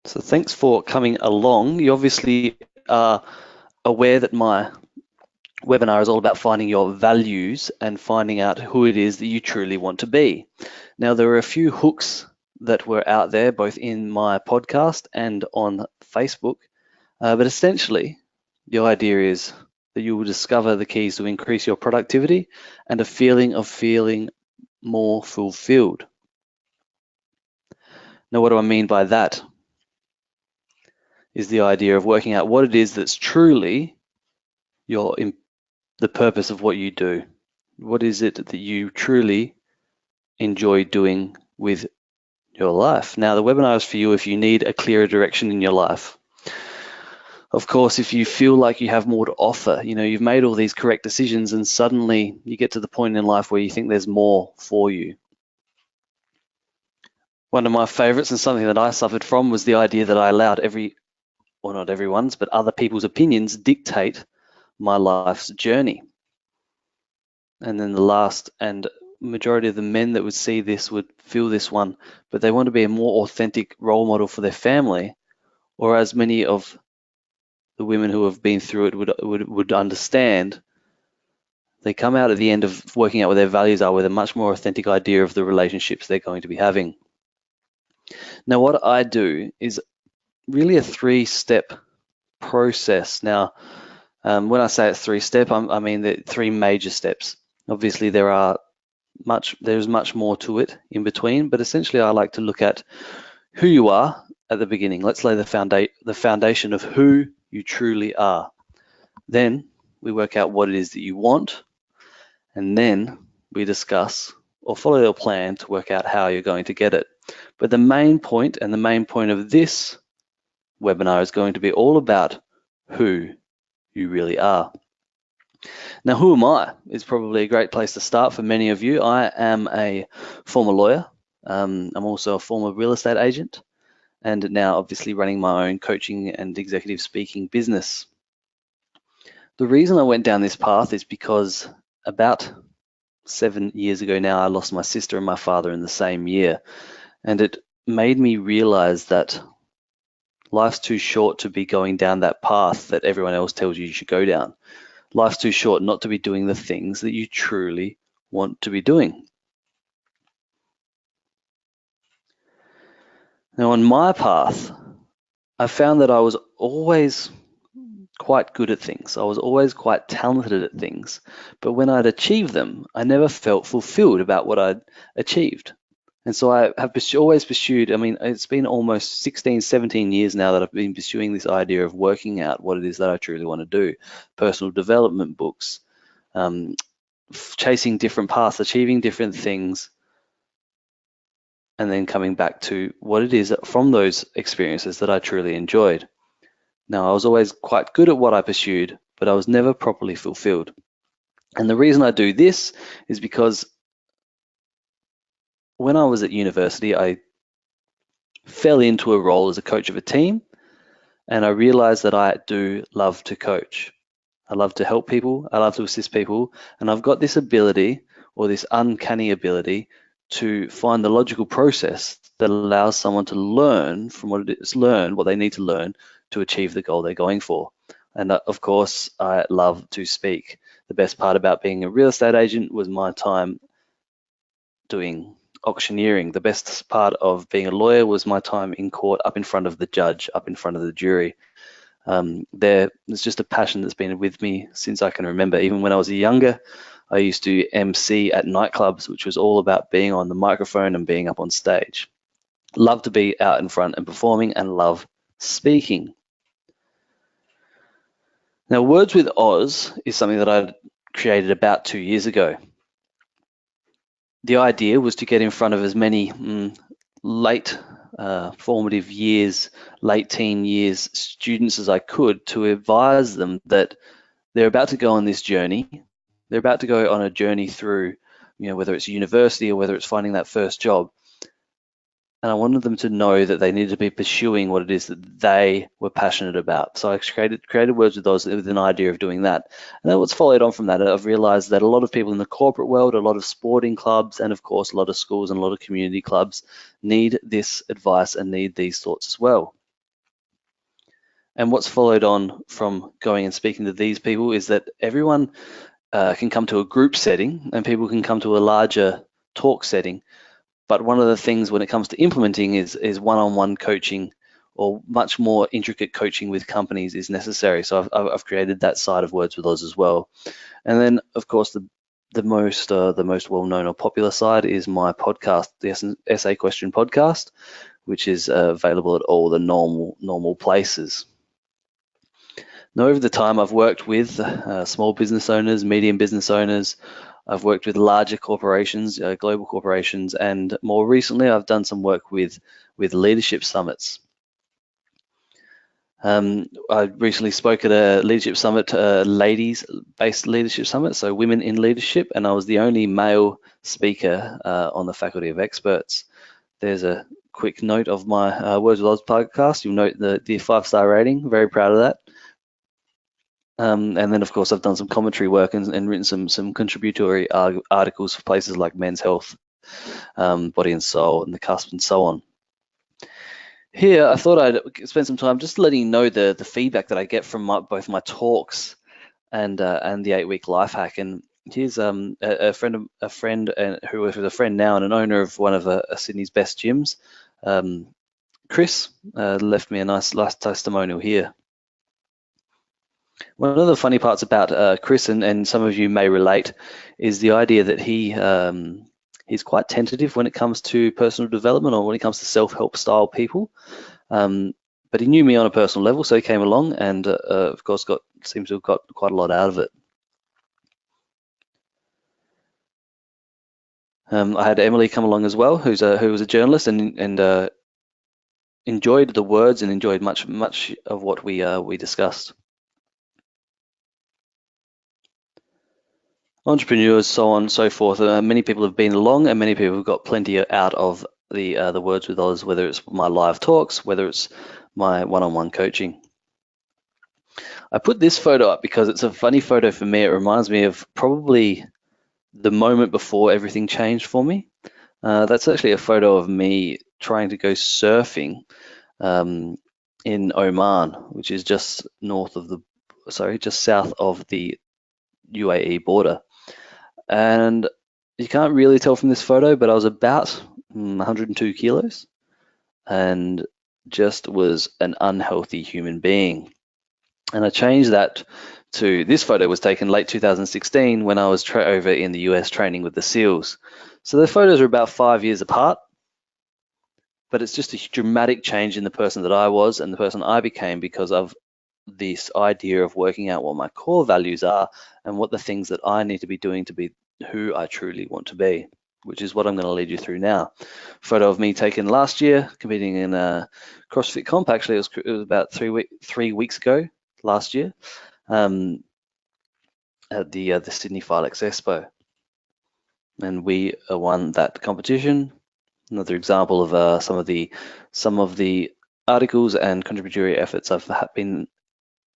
So thanks for coming along. You obviously are aware that my webinar is all about finding your values and finding out who it is that you truly want to be. Now, there are a few hooks that were out there, both in my podcast and on Facebook, but essentially the idea is that you will discover the keys to increase your productivity and a feeling of feeling more fulfilled. Now, what do I mean by that? Is the idea of working out what it is that's truly the purpose of what you do. What is it that you truly enjoy doing with your life? Now, the webinar is for you if you need a clearer direction in your life. Of course, if you feel like you have more to offer, you've made all these correct decisions and suddenly you get to the point in life where you think there's more for you. One of my favorites and something that I suffered from was the idea that I allowed not everyone's, but other people's opinions dictate my life's journey. And then the last and majority of the men that would see this would feel this one, but they want to be a more authentic role model for their family, or as many of the women who have been through it would understand, they come out at the end of working out what their values are with a much more authentic idea of the relationships they're going to be having. Now, what I do is really a 3-step process. Now, when I say it's 3-step, I mean the 3 major steps. Obviously, there's much more to it in between, but essentially I like to look at who you are at the beginning. Let's lay the foundation of who you truly are. Then we work out what it is that you want, and then we discuss or follow your plan to work out how you're going to get it. But the main point of this webinar is going to be all about who you really are. Now, who am I is probably a great place to start for many of you. I am a former lawyer. I'm also a former real estate agent, and now obviously running my own coaching and executive speaking business. The reason I went down this path is because about 7 years ago now, I lost my sister and my father in the same year, and it made me realize that life's too short to be going down that path that everyone else tells you should go down. Life's too short not to be doing the things that you truly want to be doing. Now, on my path, I found that I was always quite good at things. I was always quite talented at things. But when I'd achieved them, I never felt fulfilled about what I'd achieved. And so I have always pursued, it's been almost 16, 17 years now that I've been pursuing this idea of working out what it is that I truly want to do. Personal development books, chasing different paths, achieving different things, and then coming back to what it is from those experiences that I truly enjoyed. Now, I was always quite good at what I pursued, but I was never properly fulfilled. And the reason I do this is because when I was at university, I fell into a role as a coach of a team, and I realized that I do love to coach. I love to help people, I love to assist people, and I've got this ability, or this uncanny ability, to find the logical process that allows someone to learn from what it is, learn what they need to learn to achieve the goal they're going for. And of course, I love to speak. The best part about being a real estate agent was my time doing auctioneering. The best part of being a lawyer was my time in court, up in front of the judge, up in front of the jury. There's just a passion that's been with me since I can remember. Even when I was younger, I used to MC at nightclubs, which was all about being on the microphone and being up on stage. Love to be out in front and performing, and love speaking. Now, Words with Oz is something that I created about 2 years ago. The idea was to get in front of as many late formative years, late teen years students as I could, to advise them that they're about to go on this journey. They're about to go on a journey through, whether it's university or whether it's finding that first job. And I wanted them to know that they needed to be pursuing what it is that they were passionate about. So I created Words with Oz with an idea of doing that. And then what's followed on from that, I've realized that a lot of people in the corporate world, a lot of sporting clubs, and of course, a lot of schools and a lot of community clubs need this advice and need these thoughts as well. And what's followed on from going and speaking to these people is that everyone can come to a group setting and people can come to a larger talk setting. But one of the things when it comes to implementing is one-on-one coaching, or much more intricate coaching with companies is necessary. So I've created that side of Words with Oz as well. And then, of course, the most well-known or popular side is my podcast, the SA Question Podcast, which is available at all the normal places. Now, over the time, I've worked with small business owners, medium business owners. I've worked with larger corporations, global corporations, and more recently, I've done some work with leadership summits. I recently spoke at a leadership summit, ladies-based leadership summit, so women in leadership, and I was the only male speaker on the faculty of experts. There's a quick note of my Words with Oz podcast. You'll note the 5-star rating. Very proud of that. And then, of course, I've done some commentary work and written some contributory articles for places like Men's Health, Body and Soul, and The Cusp, and so on. Here, I thought I'd spend some time just letting you know the feedback that I get from both my talks and the 8-week life hack. And here's a friend who is a friend now and an owner of one of Sydney's best gyms. Chris left me a nice testimonial here. One of the funny parts about Chris, and some of you may relate, is the idea that he's quite tentative when it comes to personal development or when it comes to self-help style people. But he knew me on a personal level, so he came along and, of course, seems to have got quite a lot out of it. I had Emily come along as well, who was a journalist and enjoyed the words and enjoyed much of what we discussed. Entrepreneurs, so on and so forth. Many people have been along, and many people have got plenty out of the Words with Oz, whether it's my live talks, whether it's my one-on-one coaching. I put this photo up because it's a funny photo for me. It reminds me of probably the moment before everything changed for me. That's actually a photo of me trying to go surfing in Oman, which is just south of the UAE border. And you can't really tell from this photo, but I was about 102 kilos and just was an unhealthy human being. And I changed that to, this photo was taken late 2016 when I was over in the US training with the SEALs. So the photos are about 5 years apart, but it's just a dramatic change in the person that I was and the person I became because of this idea of working out what my core values are and what the things that I need to be doing to be who I truly want to be, which is what I'm going to lead you through now. Photo of me taken last year, competing in a CrossFit Comp. Actually, it was about 3 weeks ago last year at the Sydney Filex Expo, and we won that competition. Another example of some of the articles and contributory efforts I've been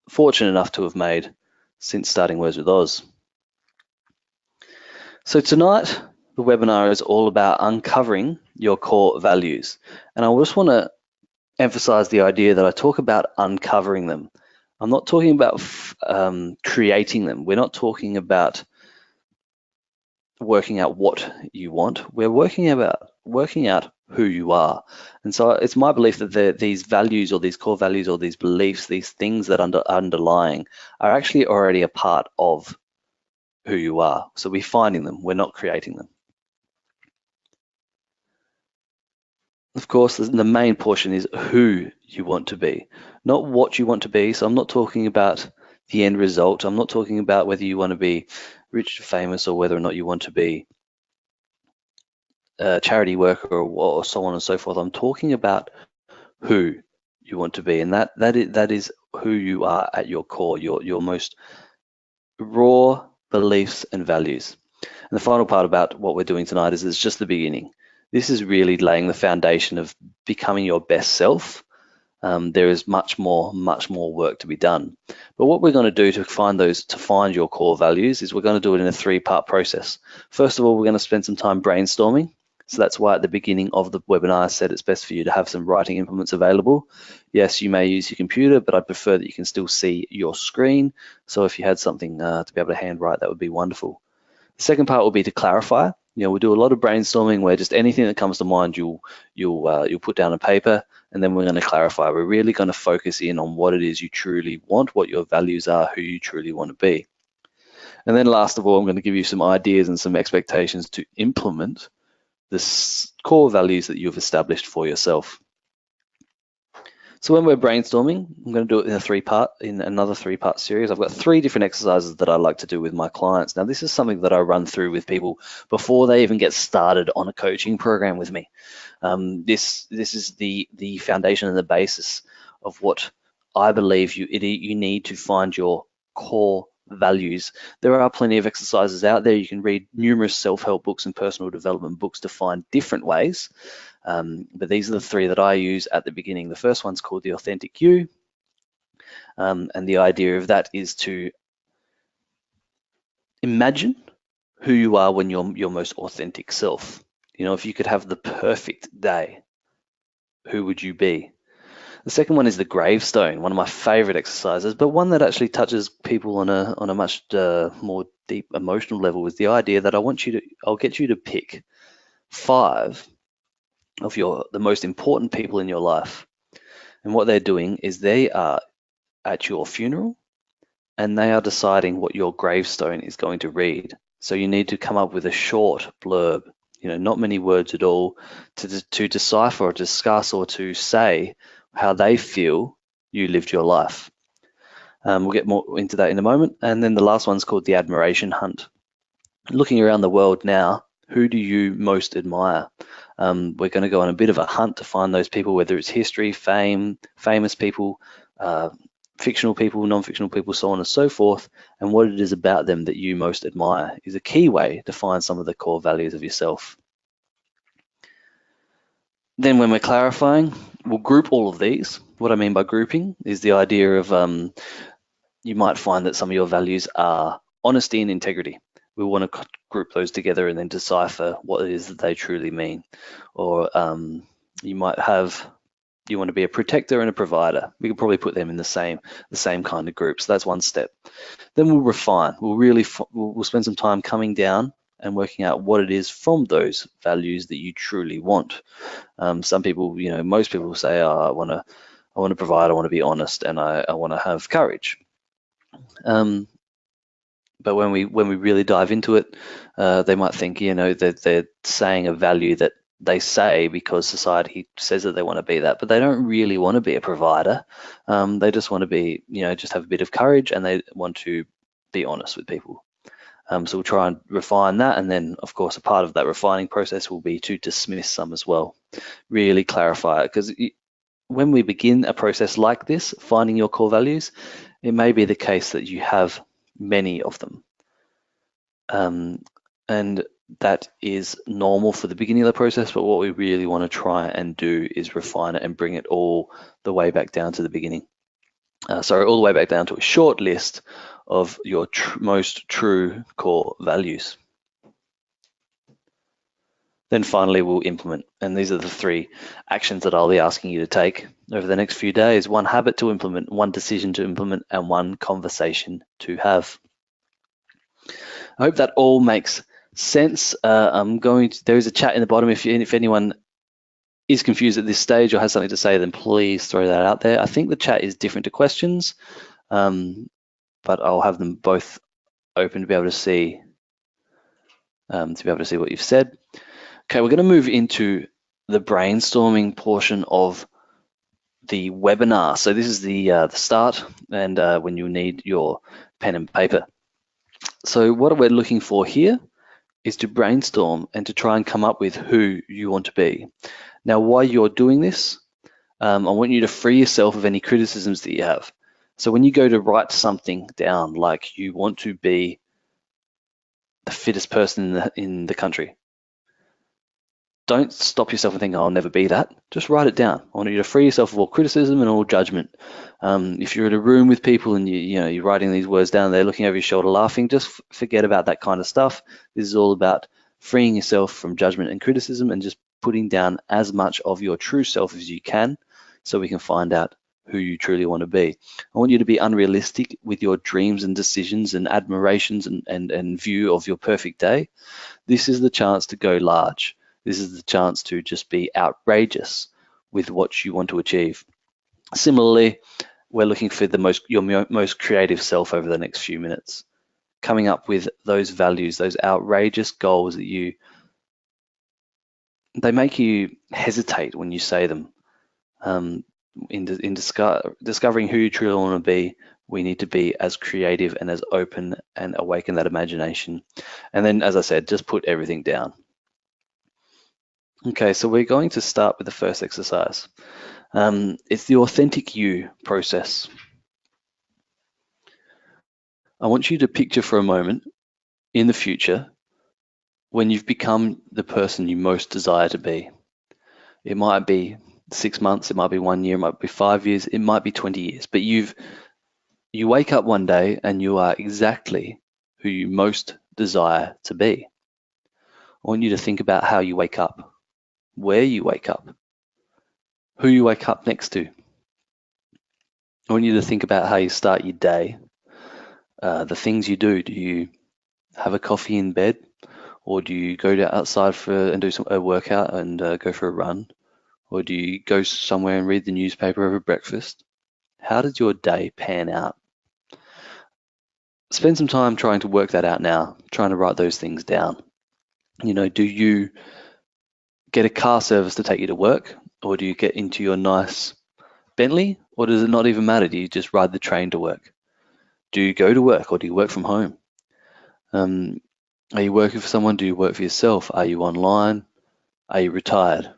fortunate enough to have made since starting Words with Oz. So tonight, the webinar is all about uncovering your core values. And I just want to emphasize the idea that I talk about uncovering them. I'm not talking about creating them. We're not talking about working out what you want. We're working out who you are. And so it's my belief that these values or these core values or these beliefs, these things that underlying are actually already a part of who you are. So we're finding them, we're not creating them. Of course, the main portion is who you want to be, not what you want to be. So I'm not talking about the end result. I'm not talking about whether you want to be rich, famous, or whether or not you want to be a charity worker or so on and so forth. I'm talking about who you want to be, and that is who you are at your core, your most raw beliefs and values. And the final part about what we're doing tonight is it's just the beginning. This is really laying the foundation of becoming your best self. There is much more work to be done. But what we're going to do to find your core values is we're going to do it in a 3-part process. First of all, we're going to spend some time brainstorming So that's why at the beginning of the webinar I said it's best for you to have some writing implements available. Yes, you may use your computer, but I prefer that you can still see your screen. So if you had something to be able to handwrite, that would be wonderful. The second part will be to clarify. We'll do a lot of brainstorming where just anything that comes to mind you'll put down on paper, and then we're going to clarify. We're really going to focus in on what it is you truly want, what your values are, who you truly want to be. And then last of all, I'm going to give you some ideas and some expectations to implement the core values that you've established for yourself. So when we're brainstorming, I'm going to do it in another three-part series. I've got 3 different exercises that I like to do with my clients. Now, this is something that I run through with people before they even get started on a coaching program with me. This is the foundation and the basis of what I believe you need to find your core values. There are plenty of exercises out there. You can read numerous self-help books and personal development books to find different ways. But these are the 3 that I use at the beginning. The first one's called the Authentic You. And the idea of that is to imagine who you are when you're your most authentic self. If you could have the perfect day, who would you be? The second one is the gravestone, one of my favorite exercises, but one that actually touches people on a much more deep emotional level, is the idea that I'll get you to pick 5 of the most important people in your life. And what they're doing is they are at your funeral and they are deciding what your gravestone is going to read. So you need to come up with a short blurb, not many words at all, to decipher or discuss or to say how they feel you lived your life. We'll get more into that in a moment. And then the last one's called the admiration hunt. Looking around the world now, who do you most admire? We're going to go on a bit of a hunt to find those people, whether it's history, fame, famous people, fictional people, non-fictional people, so on and so forth, and what it is about them that you most admire is a key way to find some of the core values of yourself. Then when we're clarifying, we'll group all of these. What I mean by grouping is the idea of you might find that some of your values are honesty and integrity. We want to group those together and then decipher what it is that they truly mean. Or you might have, you want to be a protector and a provider. We could probably put them in the same kind of group. So that's one step. Then we'll refine. We'll spend some time coming down and working out what it is from those values that you truly want. Some people, most people say, oh, I want to provide, I want to be honest, and I want to have courage. But when we really dive into it, they might think, that they're saying a value that they say because society says that they want to be that, but they don't really want to be a provider. They just want to be, just have a bit of courage, and they want to be honest with people. So we'll try and refine that, and then of course a part of that refining process will be to dismiss some as well. Really clarify it, because when we begin a process like this, finding your core values, it may be the case that you have many of them, and that is normal for the beginning of the process. But what we really want to try and do is refine it and bring it all the way back down to the beginning. All the way back down to a short list of your most true core values. Then finally, we'll implement. And these are the 3 actions that I'll be asking you to take over the next few days. 1 habit to implement, 1 decision to implement, and 1 conversation to have. I hope that all makes sense. There is a chat in the bottom. If anyone is confused at this stage or has something to say, then please throw that out there. I think the chat is different to questions, but I'll have them both open to be able to see what you've said. Okay, we're going to move into the brainstorming portion of the webinar. So this is the start, and when you need your pen and paper. So what we're looking for here is to brainstorm and to try and come up with who you want to be. Now, while you're doing this, I want you to free yourself of any criticisms that you have. So when you go to write something down, like you want to be the fittest person in the country, don't stop yourself and think, oh, I'll never be that. Just write it down. I want you to free yourself of all criticism and all judgment. If you're in a room with people and you're writing these words down, they're looking over your shoulder laughing, just forget about that kind of stuff. This is all about freeing yourself from judgment and criticism and just putting down as much of your true self as you can so we can find out who you truly want to be. I want you to be unrealistic with your dreams and decisions and admirations and view of your perfect day. This is the chance to go large. This is the chance to just be outrageous with what you want to achieve. Similarly, we're looking for your most creative self over the next few minutes, coming up with those values, those outrageous goals that they make you hesitate when you say them. In discovering who you truly want to be, we need to be as creative and as open and awaken that imagination. And then, as I said, just put everything down. Okay, so we're going to start with the first exercise. It's the authentic you process. I want you to picture for a moment in the future when you've become the person you most desire to be. It might be 6 months, it might be 1 year, it might be 5 years, it might be 20 years, but you wake up one day and you are exactly who you most desire to be. I want you to think about how you wake up, where you wake up, who you wake up next to. I want you to think about how you start your day, the things you do. Do you have a coffee in bed, or do you go outside and do a workout and go for a run? Or do you go somewhere and read the newspaper over breakfast? How does your day pan out? Spend some time trying to work that out now, trying to write those things down. Do you get a car service to take you to work? Or do you get into your nice Bentley? Or does it not even matter? Do you just ride the train to work? Do you go to work or do you work from home? Are you working for someone? Do you work for yourself? Are you online? Are you retired?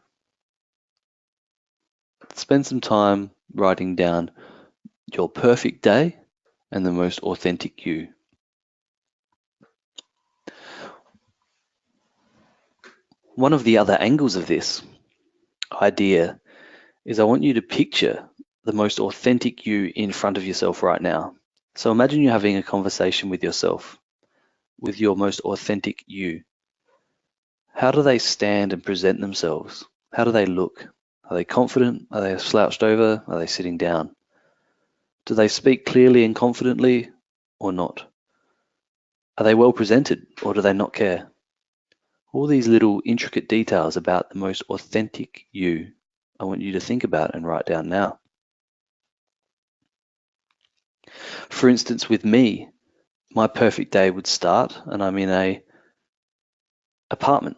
Spend some time writing down your perfect day and the most authentic you. One of the other angles of this idea is I want you to picture the most authentic you in front of yourself right now. So imagine you're having a conversation with yourself, with your most authentic you. How do they stand and present themselves? How do they look? Are they confident? Are they slouched over? Are they sitting down? Do they speak clearly and confidently or not? Are they well presented or do they not care? All these little intricate details about the most authentic you, I want you to think about and write down now. For instance, with me, my perfect day would start and I'm in a apartment,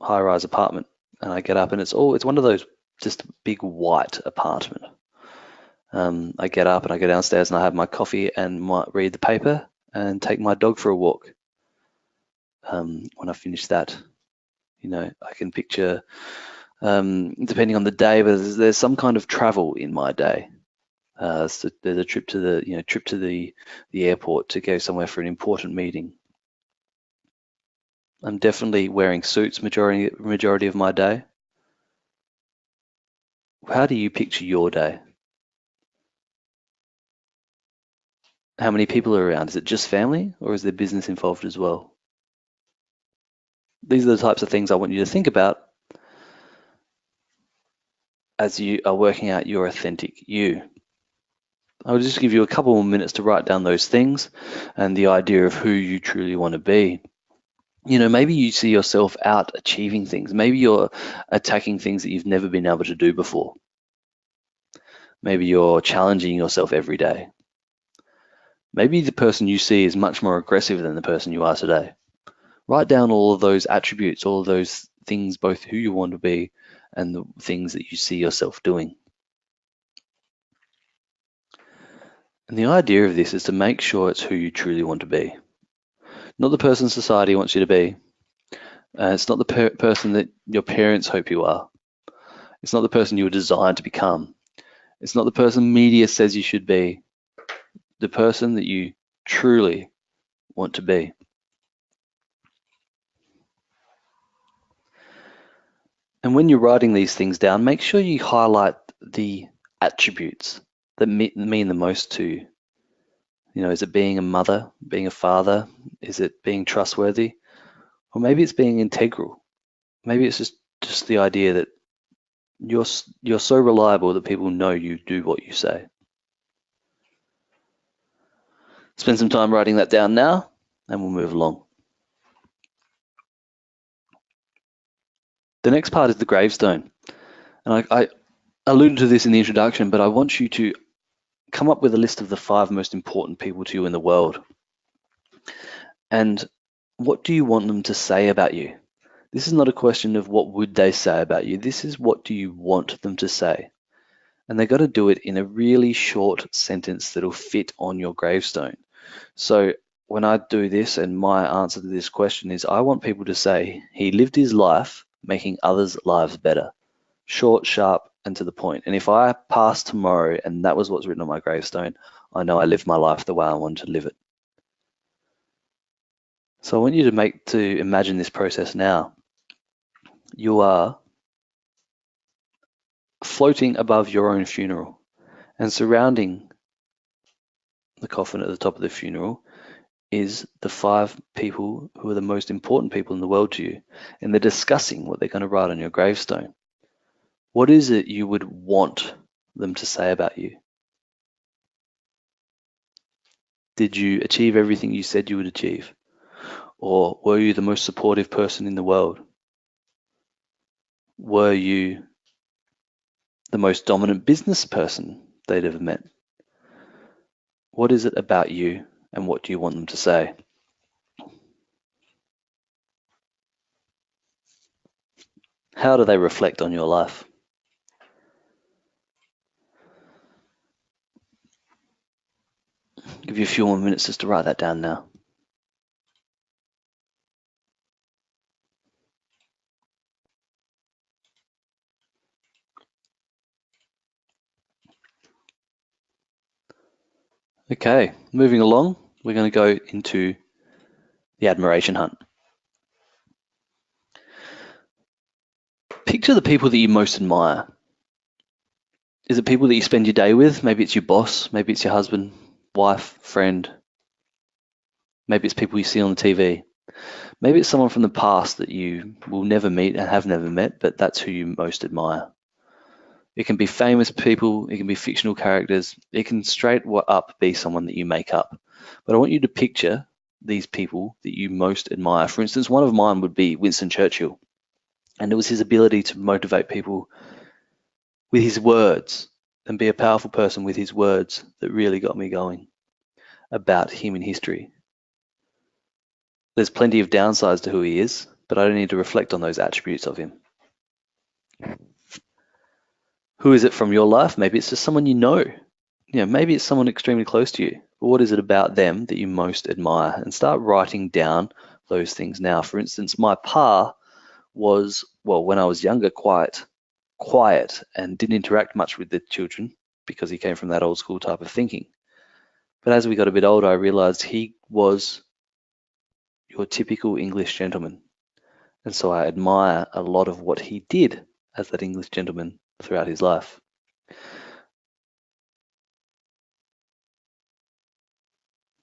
high-rise apartment, and I get up and it's one of those just big white apartment. I get up and I go downstairs and I have my coffee and might read the paper and take my dog for a walk. When I finish that, I can picture, depending on the day, but there's some kind of travel in my day. So there's a trip to the airport to go somewhere for an important meeting. I'm definitely wearing suits majority of my day. How do you picture your day? How many people are around? Is it just family or is there business involved as well? These are the types of things I want you to think about as you are working out your authentic you. I'll just give you a couple more minutes to write down those things and the idea of who you truly want to be. Maybe you see yourself out achieving things. Maybe you're attacking things that you've never been able to do before. Maybe you're challenging yourself every day. Maybe the person you see is much more aggressive than the person you are today. Write down all of those attributes, all of those things, both who you want to be and the things that you see yourself doing. And the idea of this is to make sure it's who you truly want to be. Not the person society wants you to be. It's not the person that your parents hope you are. It's not the person you were designed to become. It's not the person media says you should be. The person that you truly want to be. And when you're writing these things down, make sure you highlight the attributes that mean the most to you. Is it being a mother, being a father? Is it being trustworthy? Or maybe it's being integral. Maybe it's just the idea that you're so reliable that people know you do what you say. Spend some time writing that down now, and we'll move along. The next part is the gravestone. And I alluded to this in the introduction, but I want you to come up with a list of the 5 most important people to you in the world. And what do you want them to say about you? This is not a question of what would they say about you. This is what do you want them to say? And they got to do it in a really short sentence that'll fit on your gravestone. So when I do this, and my answer to this question is, I want people to say, he lived his life making others' lives better. Short, sharp, and to the point. And if I pass tomorrow and that was what's written on my gravestone, I know I lived my life the way I wanted to live it. So I want you to imagine this process now. You are floating above your own funeral, and surrounding the coffin at the top of the funeral is the 5 people who are the most important people in the world to you, and they're discussing what they're going to write on your gravestone. What is it you would want them to say about you? Did you achieve everything you said you would achieve? Or were you the most supportive person in the world? Were you the most dominant business person they'd ever met? What is it about you, and what do you want them to say? How do they reflect on your life? I'll give you a few more minutes just to write that down now. Okay, moving along, we're going to go into the admiration hunt. Picture the people that you most admire. Is it people that you spend your day with? Maybe it's your boss, maybe it's your husband, wife, friend. Maybe it's people you see on the TV. Maybe it's someone from the past that you will never meet and have never met, but that's who you most admire. It can be famous people, it can be fictional characters, it can straight up be someone that you make up. But I want you to picture these people that you most admire. For instance, one of mine would be Winston Churchill. And it was his ability to motivate people with his words and be a powerful person with his words that really got me going about him in history. There's plenty of downsides to who he is, but I don't need to reflect on those attributes of him. Who is it from your life? Maybe it's just someone you know. Maybe it's someone extremely close to you. But what is it about them that you most admire? And start writing down those things now. For instance, my pa was, when I was younger, quite quiet and didn't interact much with the children because he came from that old school type of thinking. But as we got a bit older, I realized he was your typical English gentleman. And so I admire a lot of what he did as that English gentleman throughout his life.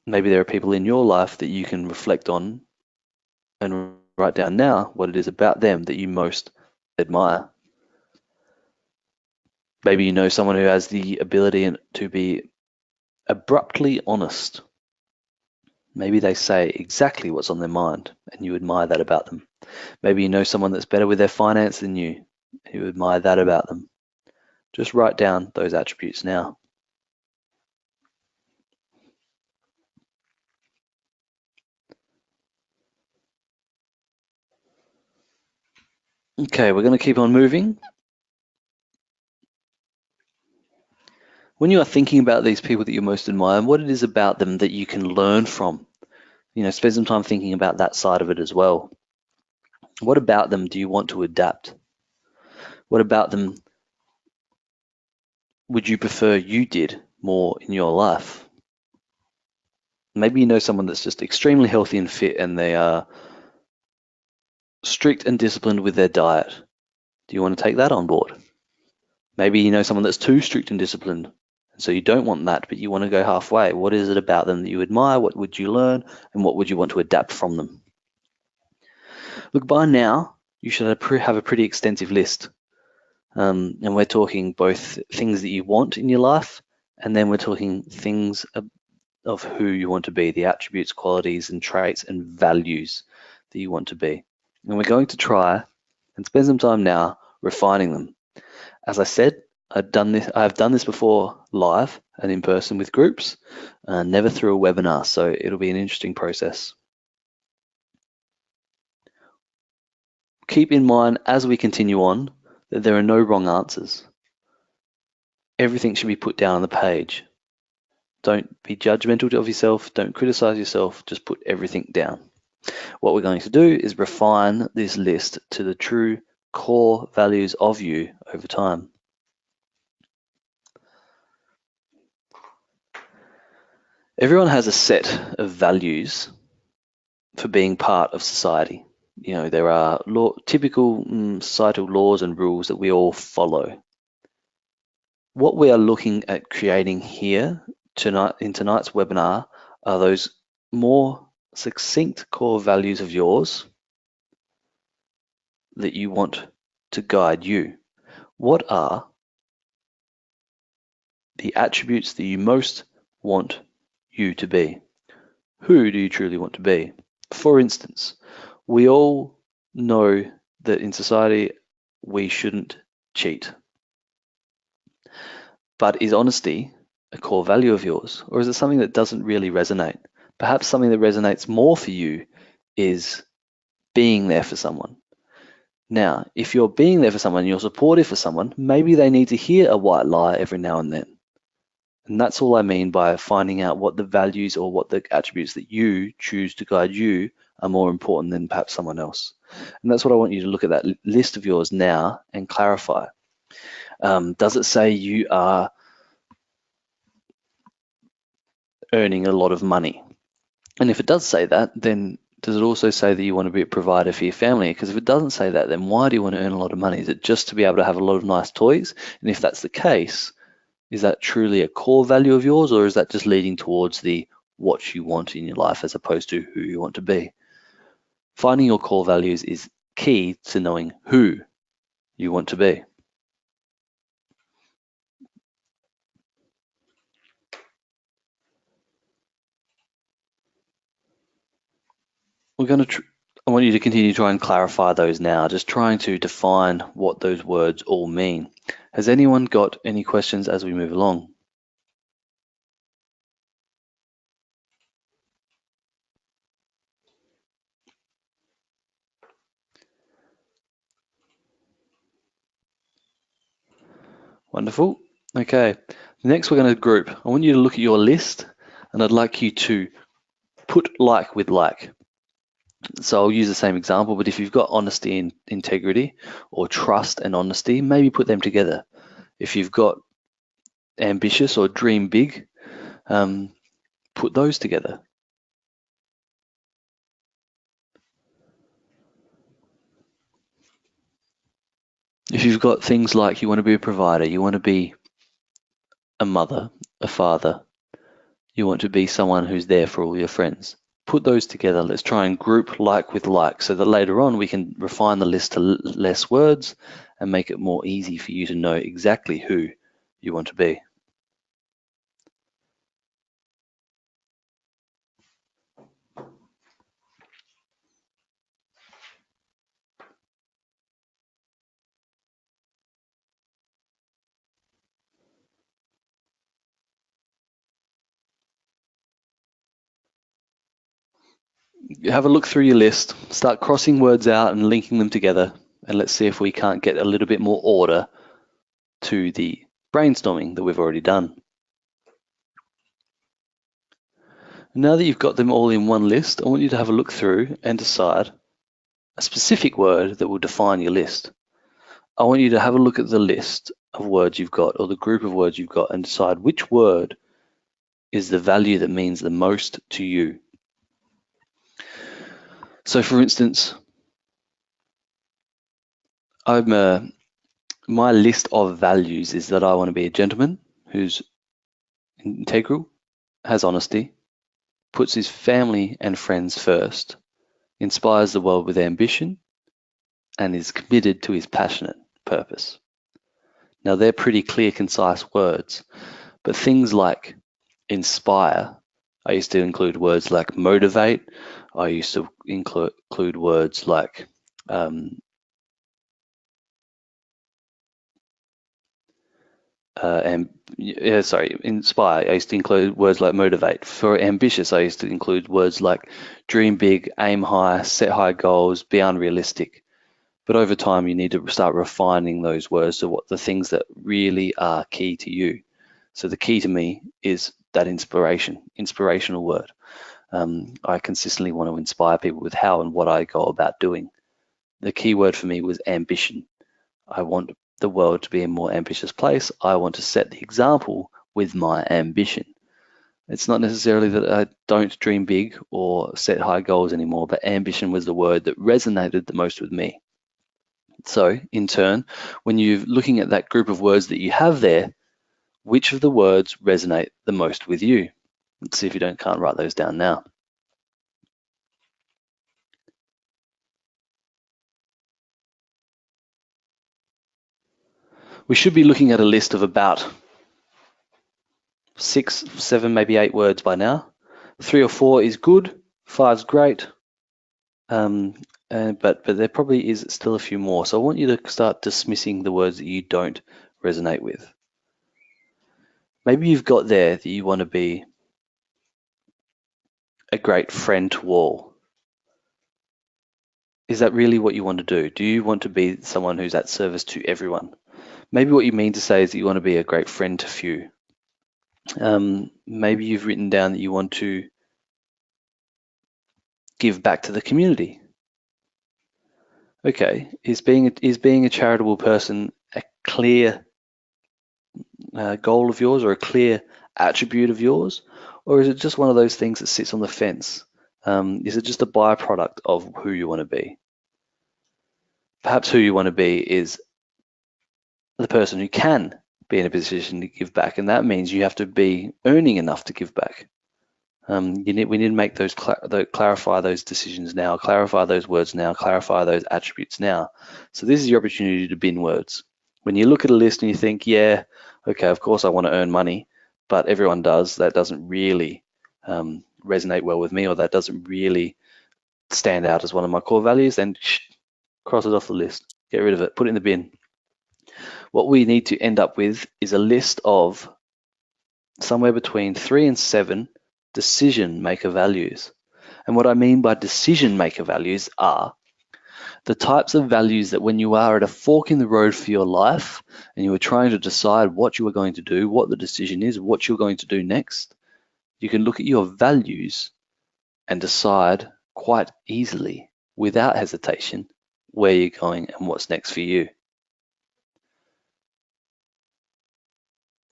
Maybe there are people in your life that you can reflect on and write down now what it is about them that you most admire. Maybe you know someone who has the ability to be abruptly honest. Maybe they say exactly what's on their mind and you admire that about them. Maybe you know someone that's better with their finance than you and you admire that about them. Just write down those attributes now. Okay, we're going to keep on moving. When you are thinking about these people that you most admire and what it is about them that you can learn from, spend some time thinking about that side of it as well. What about them do you want to adapt? What about them would you prefer you did more in your life? Maybe you know someone that's just extremely healthy and fit and they are strict and disciplined with their diet. Do you want to take that on board? Maybe you know someone that's too strict and disciplined, and so you don't want that, but you want to go halfway. What is it about them that you admire? What would you learn? And what would you want to adapt from them? Look, by now, you should have a pretty extensive list. And we're talking both things that you want in your life, and then we're talking things of who you want to be, the attributes, qualities, and traits and values that you want to be. And we're going to try and spend some time now refining them. As I said, I've done this before live and in person with groups, never through a webinar, so it'll be an interesting process. Keep in mind as we continue on that there are no wrong answers. Everything should be put down on the page. Don't be judgmental of yourself, don't criticize yourself, just put everything down. What we're going to do is refine this list to the true core values of you over time. Everyone has a set of values for being part of society. You know, there are typical societal laws and rules that we all follow. What we are looking at creating here tonight in tonight's webinar are those more succinct core values of yours that you want to guide you. What are the attributes that you most want you to be? Who do you truly want to be? For instance, we all know that in society we shouldn't cheat. But is honesty a core value of yours, or is it something that doesn't really resonate? Perhaps something that resonates more for you is being there for someone. Now, if you're being there for someone, you're supportive for someone, maybe they need to hear a white lie every now and then. And that's all I mean by finding out what the values or what the attributes that you choose to guide you are more important than perhaps someone else. And that's what I want you to look at that list of yours now and clarify. Does it say you are earning a lot of money? And if it does say that, then does it also say that you want to be a provider for your family? Because if it doesn't say that, then why do you want to earn a lot of money? Is it just to be able to have a lot of nice toys? And if that's the case, is that truly a core value of yours, or is that just leading towards the what you want in your life as opposed to who you want to be? Finding your core values is key to knowing who you want to be. I want you to continue to try and clarify those now, just trying to define what those words all mean. Has anyone got any questions as we move along? Wonderful. Okay, next we're going to group. I want you to look at your list, and I'd like you to put like with like. So I'll use the same example, but if you've got honesty and integrity, or trust and honesty, maybe put them together. If you've got ambitious or dream big, put those together. If you've got things like you want to be a provider, you want to be a mother, a father, you want to be someone who's there for all your friends, put those together. Let's try and group like with like so that later on we can refine the list to less words and make it more easy for you to know exactly who you want to be. Have a look through your list, start crossing words out and linking them together, and let's see if we can't get a little bit more order to the brainstorming that we've already done. Now that you've got them all in one list, I want you to have a look through and decide a specific word that will define your list. I want you to have a look at the list of words you've got, or the group of words you've got, and decide which word is the value that means the most to you. So for instance, my list of values is that I want to be a gentleman who's integral, has honesty, puts his family and friends first, inspires the world with ambition, and is committed to his passionate purpose. Now, they're pretty clear, concise words, but things like inspire, I used to include words like motivate. I used to include words like inspire. I used to include words like motivate. For ambitious, I used to include words like dream big, aim high, set high goals, be unrealistic. But over time, you need to start refining those words to what the things that really are key to you. So the key to me is that inspirational word. I consistently want to inspire people with how and what I go about doing. The key word for me was ambition. I want the world to be a more ambitious place. I want to set the example with my ambition. It's not necessarily that I don't dream big or set high goals anymore, but ambition was the word that resonated the most with me. So in turn, when you're looking at that group of words that you have there, which of the words resonate the most with you? Let's see if you can't write those down now. We should be looking at a list of about 6, 7, maybe 8 words by now. 3 or 4 is good, 5 is great, but there probably is still a few more. So I want you to start dismissing the words that you don't resonate with. Maybe you've got there that you want to be a great friend to all. Is that really what you want to do? Do you want to be someone who's at service to everyone? Maybe what you mean to say is that you want to be a great friend to few. Maybe you've written down that you want to give back to the community. Okay, is being a charitable person a clear goal of yours or a clear attribute of yours, or is it just one of those things that sits on the fence? Is it just a byproduct of who you want to be? Perhaps who you want to be is the person who can be in a position to give back, and that means you have to be earning enough to give back. We need to make those clarify those decisions now, clarify those words now, clarify those attributes now. So this is your opportunity to bin words. When you look at a list and you think, yeah, okay, of course I want to earn money, but everyone does. That doesn't really resonate well with me, or that doesn't really stand out as one of my core values, then cross it off the list. Get rid of it. Put it in the bin. What we need to end up with is a list of somewhere between 3 and 7 decision maker values. And what I mean by decision maker values are the types of values that when you are at a fork in the road for your life and you are trying to decide what you are going to do, what the decision is, what you're going to do next, you can look at your values and decide quite easily, without hesitation, where you're going and what's next for you.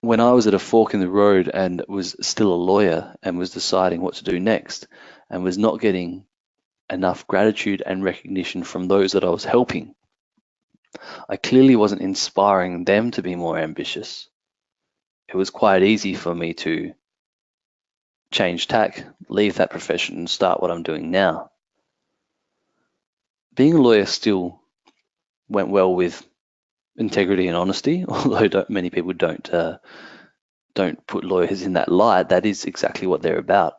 When I was at a fork in the road and was still a lawyer and was deciding what to do next and was not getting enough gratitude and recognition from those that I was helping, I clearly wasn't inspiring them to be more ambitious. It was quite easy for me to change tack, leave that profession and start what I'm doing now. Being a lawyer still went well with integrity and honesty, although many people don't put lawyers in that light. That is exactly what they're about.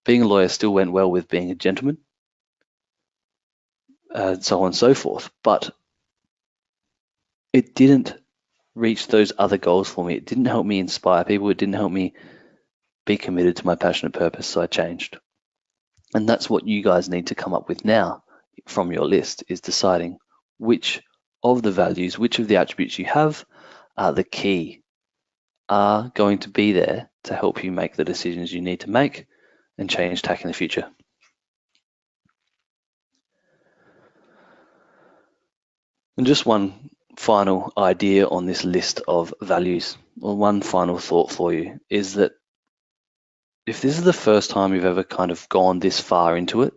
Being a lawyer still went well with being a gentleman, so on and so forth, but it didn't reach those other goals for me. It didn't help me inspire people. It didn't help me be committed to my passionate purpose, so I changed. And that's what you guys need to come up with now from your list, is deciding which of the values, which of the attributes you have are the key, are going to be there to help you make the decisions you need to make and change tack in the future. And just one final idea on this list of values, or one final thought for you, is that if this is the first time you've ever kind of gone this far into it,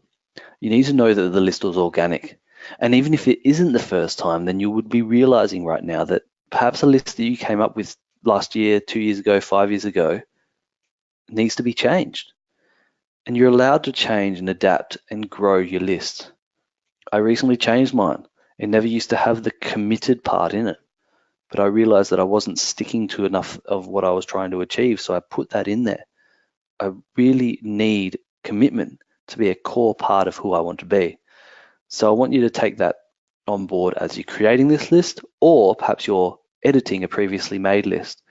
you need to know that the list was organic. And even if it isn't the first time, then you would be realizing right now that perhaps a list that you came up with last year, 2 years ago, 5 years ago, needs to be changed. And you're allowed to change and adapt and grow your list. I recently changed mine. It never used to have the committed part in it, but I realized that I wasn't sticking to enough of what I was trying to achieve, so I put that in there. I really need commitment to be a core part of who I want to be. So I want you to take that on board as you're creating this list, or perhaps you're editing a previously made list.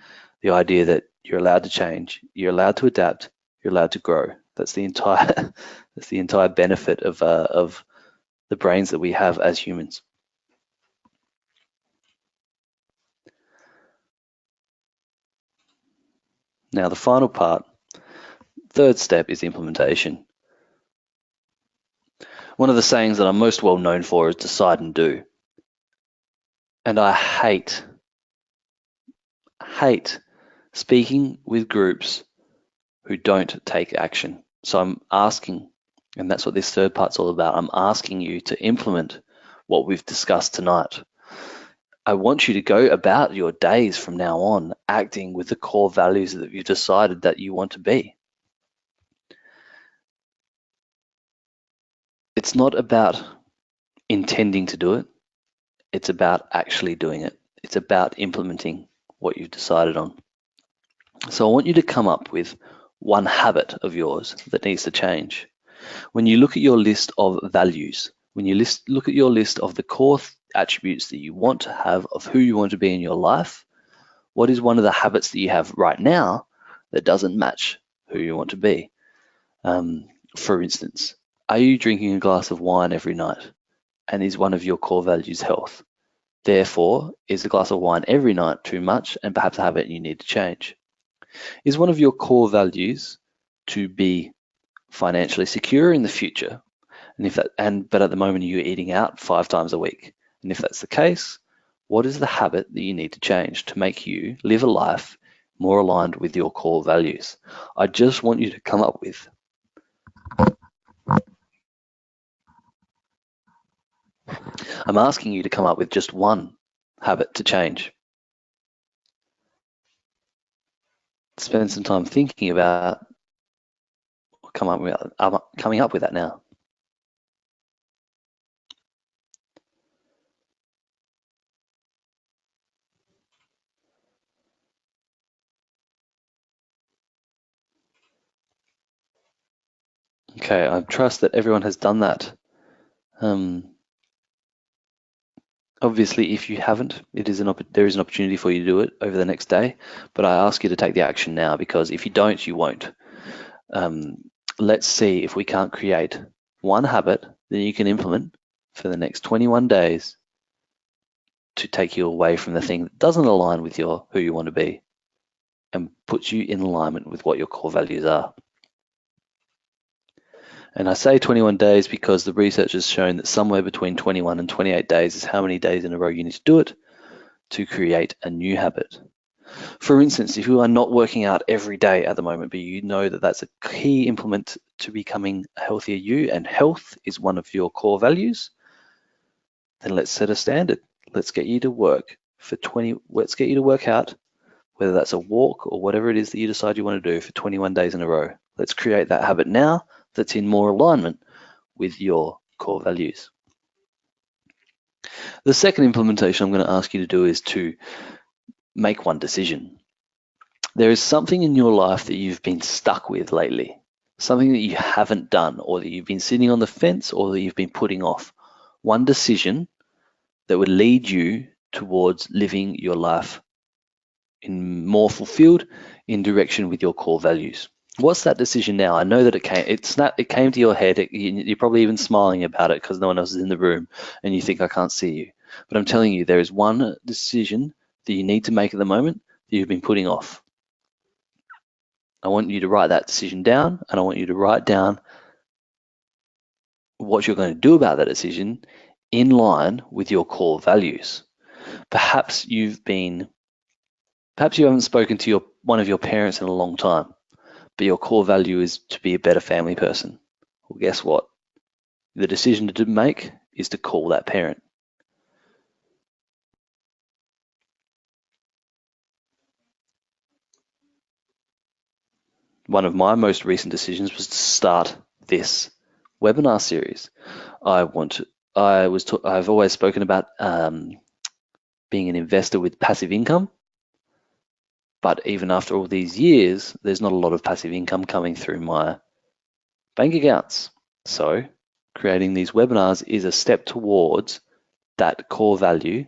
The idea that you're allowed to change, you're allowed to adapt, you're allowed to grow. That's the entire that's the entire benefit of the brains that we have as humans. Now the final part, third step, is implementation. One of the sayings that I'm most well known for is decide and do. And I hate speaking with groups who don't take action. So I'm asking, and that's what this third part's all about, I'm asking you to implement what we've discussed tonight. I want you to go about your days from now on acting with the core values that you've decided that you want to be. It's not about intending to do it. It's about actually doing it. It's about implementing what you've decided on. So I want you to come up with one habit of yours that needs to change. When you look at your list of values, when you look at your list of the core attributes that you want to have of who you want to be in your life, what is one of the habits that you have right now that doesn't match who you want to be? For instance, are you drinking a glass of wine every night? And is one of your core values health? Therefore, is a glass of wine every night too much and perhaps a habit you need to change? Is one of your core values to be financially secure in the future? But at the moment you're eating out 5 times a week. And if that's the case, what is the habit that you need to change to make you live a life more aligned with your core values? I just want you to come up with I'm asking you to come up with just one habit to change. Spend some time thinking about coming up with that now. Okay, I trust that everyone has done that. Obviously, if you haven't, there is an opportunity for you to do it over the next day, but I ask you to take the action now, because if you don't, you won't. Let's see if we can't create one habit that you can implement for the next 21 days to take you away from the thing that doesn't align with who you want to be and puts you in alignment with what your core values are. And I say 21 days because the research has shown that somewhere between 21 and 28 days is how many days in a row you need to do it to create a new habit. For instance, if you are not working out every day at the moment, but you know that that's a key implement to becoming a healthier you, and health is one of your core values, then let's set a standard. Let's get you to work let's get you to work out, whether that's a walk or whatever it is that you decide you want to do, for 21 days in a row. Let's create that habit now that's in more alignment with your core values. The second implementation I'm going to ask you to do is to make one decision. There is something in your life that you've been stuck with lately, something that you haven't done, or that you've been sitting on the fence, or that you've been putting off. One decision that would lead you towards living your life in more fulfilled, in direction with your core values. What's that decision now? I know that it came to your head. You're probably even smiling about it because no one else is in the room and you think I can't see you. But I'm telling you, there is one decision that you need to make at the moment that you've been putting off. I want you to write that decision down, and I want you to write down what you're going to do about that decision in line with your core values. Perhaps you haven't spoken to one of your parents in a long time, but your core value is to be a better family person. Well, guess what? The decision to make is to call that parent. One of my most recent decisions was to start this webinar series. I've always spoken about being an investor with passive income, but even after all these years, there's not a lot of passive income coming through my bank accounts. So creating these webinars is a step towards that core value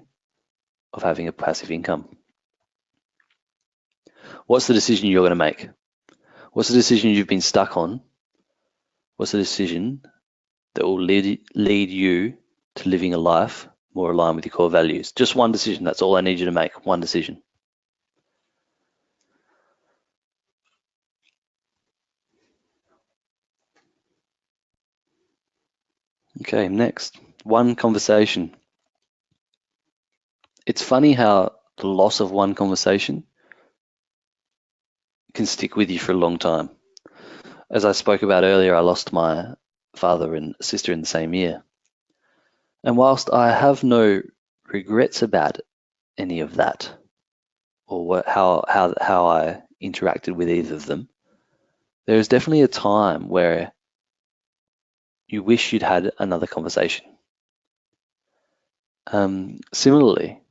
of having a passive income. What's the decision you're going to make? What's the decision you've been stuck on? What's the decision that will lead you to living a life more aligned with your core values? Just one decision. That's all I need you to make. One decision. Okay, next. One conversation. It's funny how the loss of one conversation can stick with you for a long time. As I spoke about earlier, I lost my father and sister in the same year. And whilst I have no regrets about any of that, or how I interacted with either of them, there is definitely a time where you wish you'd had another conversation. Similarly,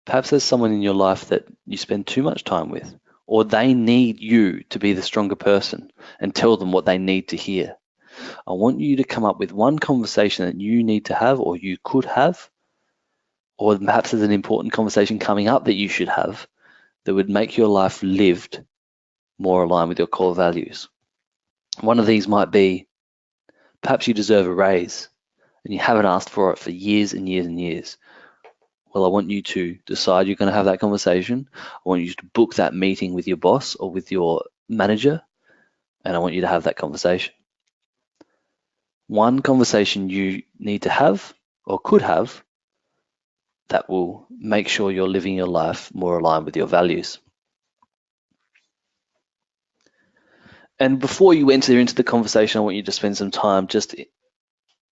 perhaps there's someone in your life that you spend too much time with, or they need you to be the stronger person and tell them what they need to hear. I want you to come up with one conversation that you need to have, or you could have, or perhaps there's an important conversation coming up that you should have that would make your life lived more aligned with your core values. One of these might be, perhaps you deserve a raise and you haven't asked for it for years and years and years. Well, I want you to decide you're going to have that conversation. I want you to book that meeting with your boss or with your manager, and I want you to have that conversation. One conversation you need to have or could have that will make sure you're living your life more aligned with your values. And before you enter into the conversation, I want you to spend some time just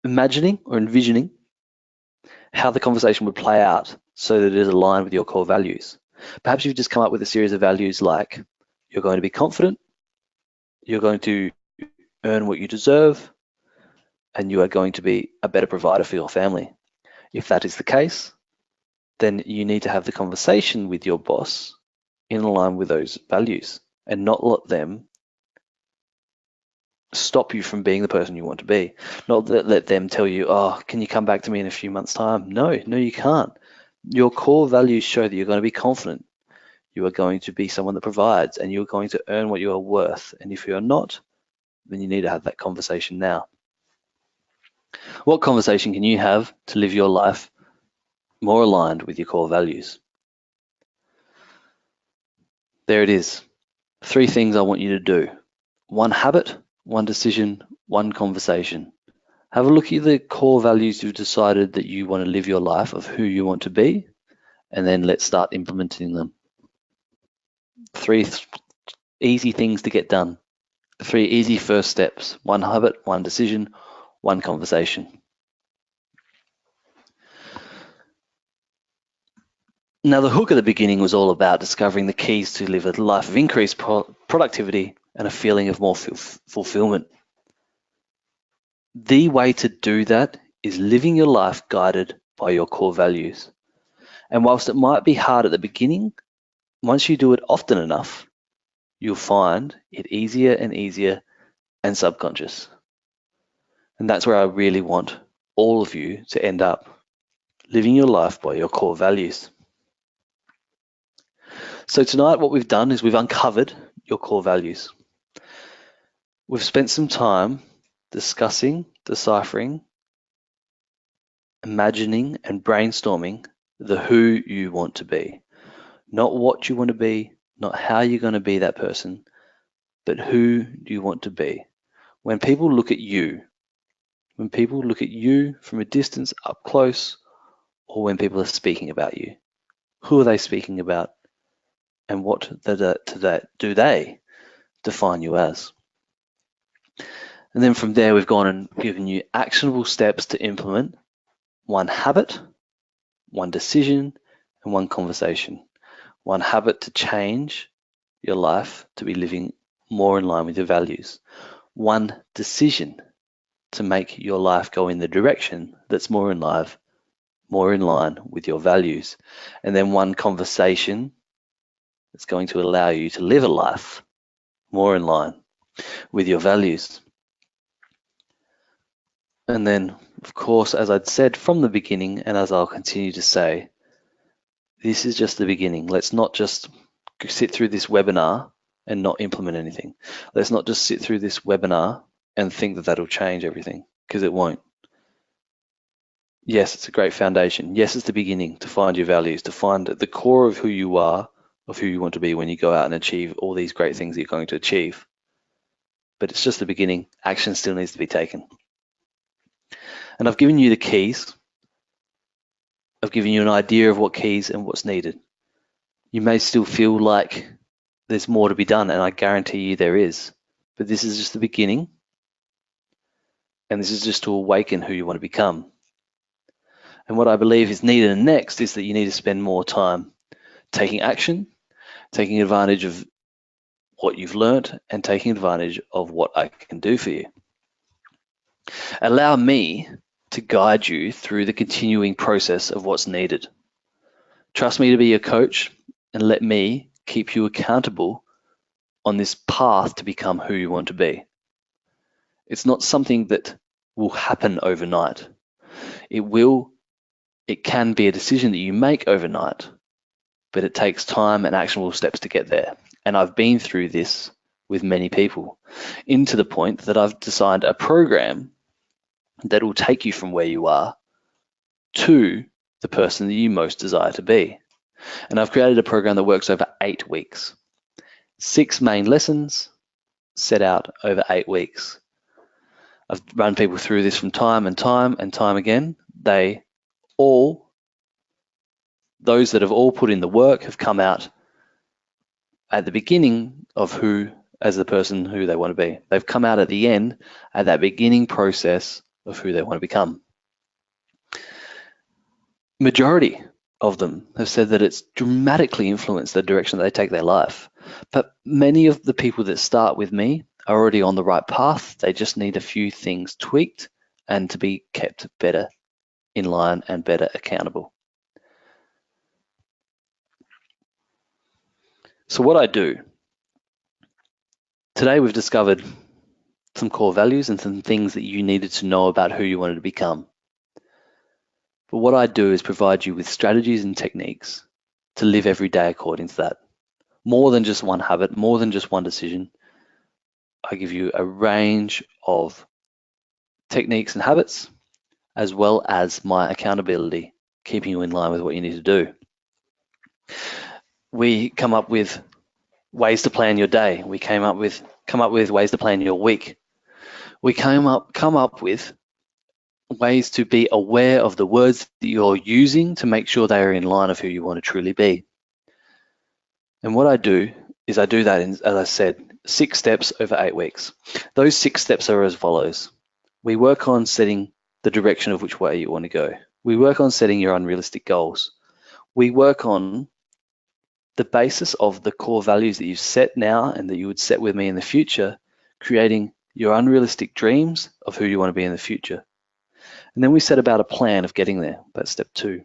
imagining or envisioning how the conversation would play out so that it is aligned with your core values. Perhaps you've just come up with a series of values like you're going to be confident, you're going to earn what you deserve, and you are going to be a better provider for your family. If that is the case, then you need to have the conversation with your boss in line with those values and not let them stop you from being the person you want to be. Not let them tell you, oh, can you come back to me in a few months' time? No, you can't. Your core values show that you're going to be confident. You are going to be someone that provides, and you're going to earn what you are worth. And if you're not, then you need to have that conversation now. What conversation can you have to live your life more aligned with your core values? There it is. 3 things I want you to do. 1 habit, 1 decision, 1 conversation. Have a look at the core values you've decided that you want to live your life of who you want to be, and then let's start implementing them. 3 easy things to get done. 3 easy first steps. 1 habit, 1 decision, 1 conversation. Now, the hook at the beginning was all about discovering the keys to live a life of increased productivity and a feeling of more fulfillment. The way to do that is living your life guided by your core values. And whilst it might be hard at the beginning, once you do it often enough, you'll find it easier and easier and subconscious. And that's where I really want all of you to end up, living your life by your core values. So tonight, what we've done is we've uncovered your core values. We've spent some time discussing, deciphering, imagining, and brainstorming the who you want to be. Not what you want to be, not how you're going to be that person, but who do you want to be? When people look at you from a distance, up close, or when people are speaking about you, who are they speaking about? And what do they define you as? And then from there, we've gone and given you actionable steps to implement 1 habit, 1 decision, and 1 conversation. 1 habit to change your life to be living more in line with your values. One decision to make your life go in the direction that's more in line with your values. And then one conversation that's going to allow you to live a life more in line with your values. And then, of course, as I'd said from the beginning, and as I'll continue to say, this is just the beginning. Let's not just sit through this webinar and not implement anything. Let's not just sit through this webinar and think that that'll change everything, because it won't. Yes, it's a great foundation. Yes, it's the beginning to find your values, to find the core of who you are, of who you want to be when you go out and achieve all these great things that you're going to achieve. But it's just the beginning. Action still needs to be taken. And I've given you the keys. I've given you an idea of what keys and what's needed. You may still feel like there's more to be done, and I guarantee you there is. But this is just the beginning. And this is just to awaken who you want to become. And what I believe is needed next is that you need to spend more time taking action, taking advantage of what you've learned, and taking advantage of what I can do for you. Allow me to guide you through the continuing process of what's needed. Trust me to be your coach, and let me keep you accountable on this path to become who you want to be. It's not something that will happen overnight. It can be a decision that you make overnight, but it takes time and actionable steps to get there. And I've been through this with many people, into the point that I've designed a program that will take you from where you are to the person that you most desire to be. And I've created a program that works over 8 weeks. 6 main lessons set out over 8 weeks. I've run people through this from time and time again. Those that have all put in the work have come out at the beginning of as the person who they want to be. They've come out at the end at that beginning process of who they want to become. Majority of them have said that it's dramatically influenced the direction that they take their life. But many of the people that start with me are already on the right path. They just need a few things tweaked and to be kept better in line and better accountable. So what I do, today we've discovered some core values and some things that you needed to know about who you wanted to become. But what I do is provide you with strategies and techniques to live every day according to that. More than just one habit, more than just one decision. I give you a range of techniques and habits, as well as my accountability, keeping you in line with what you need to do. We come up with ways to plan your day. We come up with ways to plan your week. We come up with ways to be aware of the words that you're using to make sure they are in line of who you want to truly be. And what I do is I do that in, as I said, 6 steps over 8 weeks. Those 6 steps are as follows. We work on setting the direction of which way you want to go. We work on setting your unrealistic goals. We work on the basis of the core values that you've set now and that you would set with me in the future, creating your unrealistic dreams of who you want to be in the future. And then we set about a plan of getting there. That's step 2.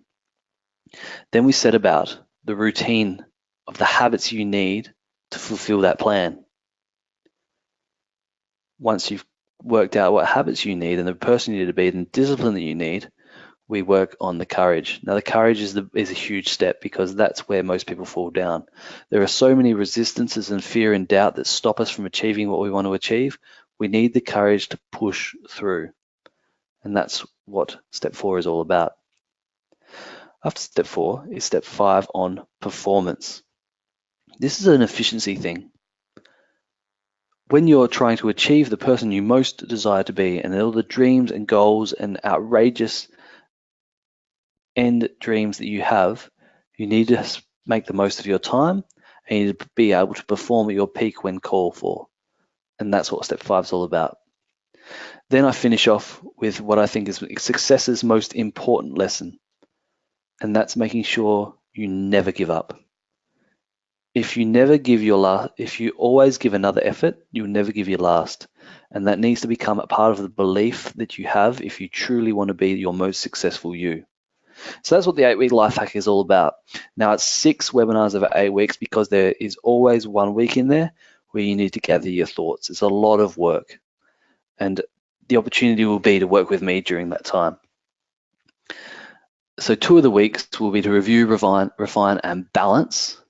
Then we set about the routine of the habits you need to fulfill that plan. Once you've worked out what habits you need and the person you need to be and the discipline that you need, we work on the courage. Now, the courage is a huge step, because that's where most people fall down. There are so many resistances and fear and doubt that stop us from achieving what we want to achieve. We need the courage to push through. And that's what step 4 is all about. After step 4 is step 5 on performance. This is an efficiency thing. When you're trying to achieve the person you most desire to be, and all the dreams and goals and outrageous end dreams that you have, you need to make the most of your time, and you need to be able to perform at your peak when called for. And that's what step 5 is all about. Then I finish off with what I think is success's most important lesson, and that's making sure you never give up. if you always give another effort, you'll never give your last. And that needs to become a part of the belief that you have if you truly want to be your most successful you. So that's what the 8-week life hack is all about. Now it's 6 webinars over 8 weeks because there is always 1 week in there where you need to gather your thoughts. It's a lot of work, and the opportunity will be to work with me during that time. So 2 of the weeks will be to review, refine, and balance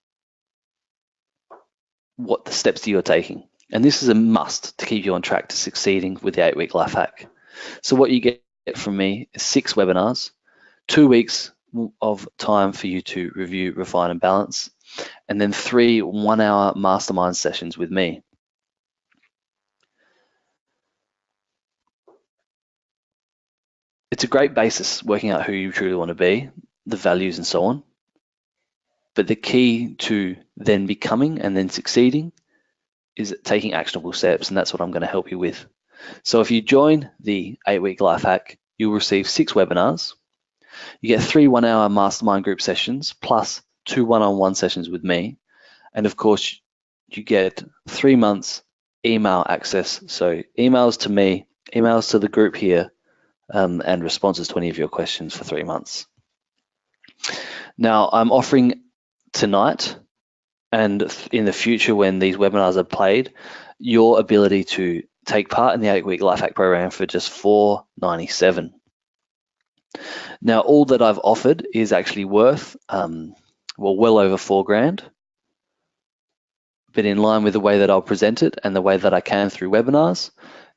what the steps you're taking. And this is a must to keep you on track to succeeding with the 8-week life hack. So what you get from me is 6 webinars, 2 weeks of time for you to review, refine, and balance, and then 3 one-hour mastermind sessions with me. It's a great basis working out who you truly want to be, the values and so on. But the key to then becoming and then succeeding is taking actionable steps, and that's what I'm going to help you with. So if you join the 8-week life hack, you'll receive 6 webinars. You get 3 one-hour mastermind group sessions plus 2 one-on-one sessions with me. And of course, you get 3 months email access. So emails to me, emails to the group here, and responses to any of your questions for 3 months. Now, I'm offering tonight and in the future when these webinars are played, your ability to take part in the 8-week life hack program for just $497. Now, all that I've offered is actually worth, well over $4,000. But in line with the way that I'll present it and the way that I can through webinars,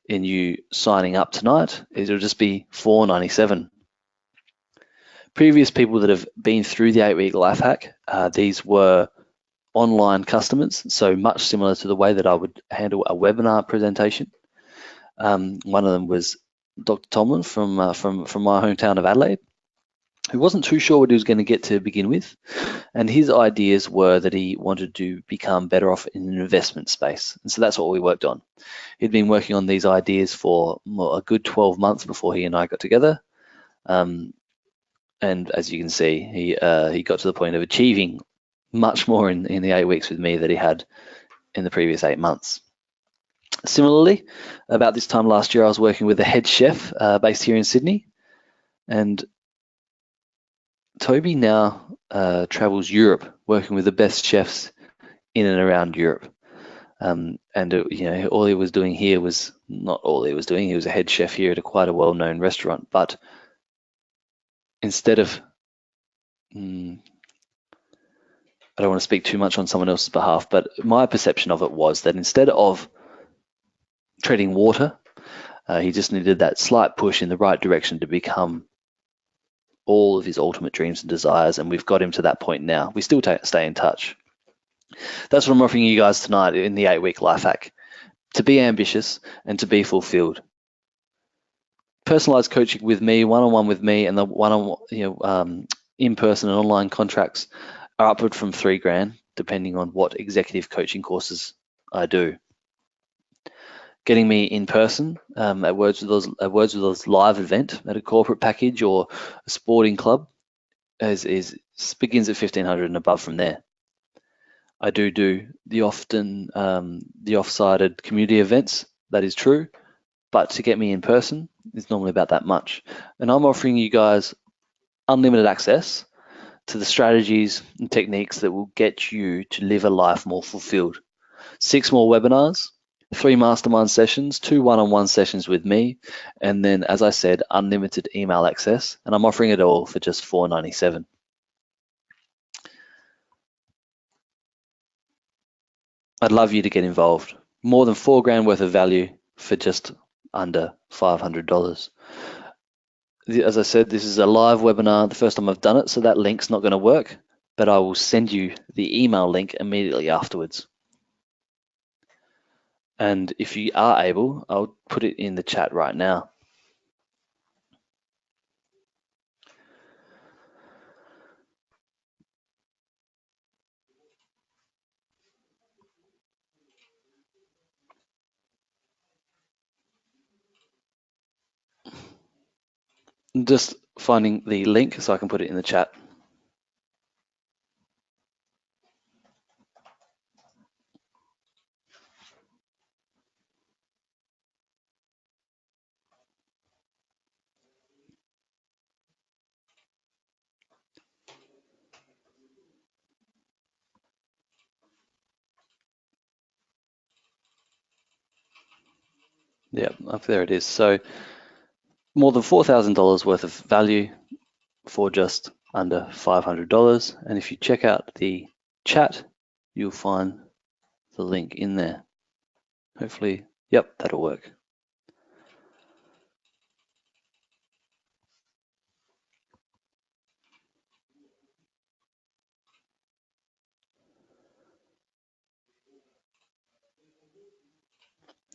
in you signing up tonight, it'll just be $497. Previous people that have been through the 8-week life hack, these were online customers, so much similar to the way that I would handle a webinar presentation. One of them was Dr. Tomlin from my hometown of Adelaide, who wasn't too sure what he was going to get to begin with, and his ideas were that he wanted to become better off in an investment space, and so that's what we worked on. He'd been working on these ideas for a good 12 months before he and I got together, and as you can see, he got to the point of achieving much more in the 8 weeks with me that he had in the previous 8 months. Similarly, about this time last year, I was working with a head chef based here in Sydney, and Toby now travels Europe, working with the best chefs in and around Europe. All he was doing here was not all he was doing. He was a head chef here at quite a well-known restaurant, but instead of I don't want to speak too much on someone else's behalf, but my perception of it was that instead of treading water, he just needed that slight push in the right direction to become all of his ultimate dreams and desires, and we've got him to that point now. We still stay in touch. That's what I'm offering you guys tonight in the 8-week life hack, to be ambitious and to be fulfilled. Personalized coaching with me, one-on-one with me, and the one-on-one, in-person and online contracts are upward from $3,000, depending on what executive coaching courses I do. Getting me in person at Words with Oz live event at a corporate package or a sporting club begins at $1,500 and above from there. I do the off-sided community events, that is true, but to get me in person is normally about that much. And I'm offering you guys unlimited access to the strategies and techniques that will get you to live a life more fulfilled. 6 more webinars, 3 mastermind sessions, 2 one-on-one sessions with me, and then, as I said, unlimited email access, and I'm offering it all for just $497. I'd love you to get involved. More than $4,000 worth of value for just under $500. As I said, this is a live webinar, the first time I've done it, so that link's not going to work, but I will send you the email link immediately afterwards. And if you are able, I'll put it in the chat right now. I'm just finding the link so I can put it in the chat. Yeah, up there it is. So more than $4,000 worth of value for just under $500. And if you check out the chat, you'll find the link in there. Hopefully, yep, that'll work.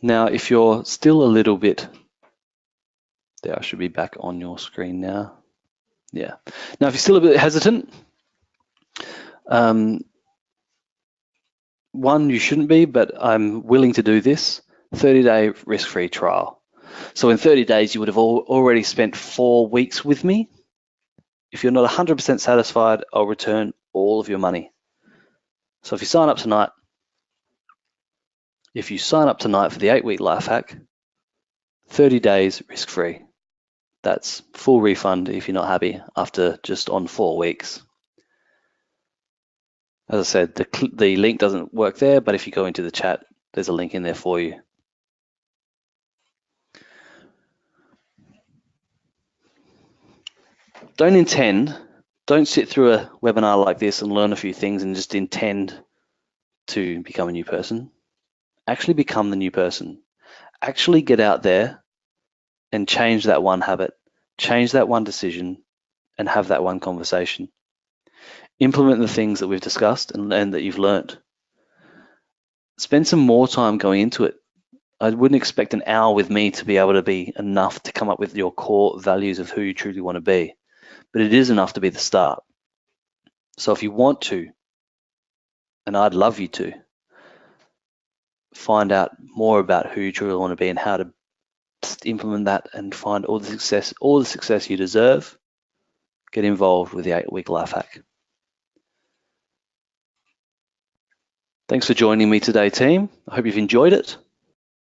Now, if you're still a little bit, there, I should be back on your screen now. Yeah. Now, if you're still a bit hesitant, one, you shouldn't be, but I'm willing to do this 30-day risk-free trial. So in 30 days, you would have already spent 4 weeks with me. If you're not 100% satisfied, I'll return all of your money. So if you sign up tonight, for the 8-week life hack, 30 days risk-free. That's full refund if you're not happy after just on 4 weeks. As I said, the link doesn't work there, but if you go into the chat, there's a link in there for you. Don't sit through a webinar like this and learn a few things and just intend to become a new person. Actually become the new person. Actually get out there and change that one habit, change that one decision, and have that one conversation. Implement the things that we've discussed and that you've learned. Spend some more time going into it. I wouldn't expect an hour with me to be able to be enough to come up with your core values of who you truly want to be, but it is enough to be the start. So if you want to, and I'd love you to, find out more about who you truly want to be and how to implement that and find all the success you deserve, get involved with the 8-week life hack. Thanks for joining me today, team. I hope you've enjoyed it.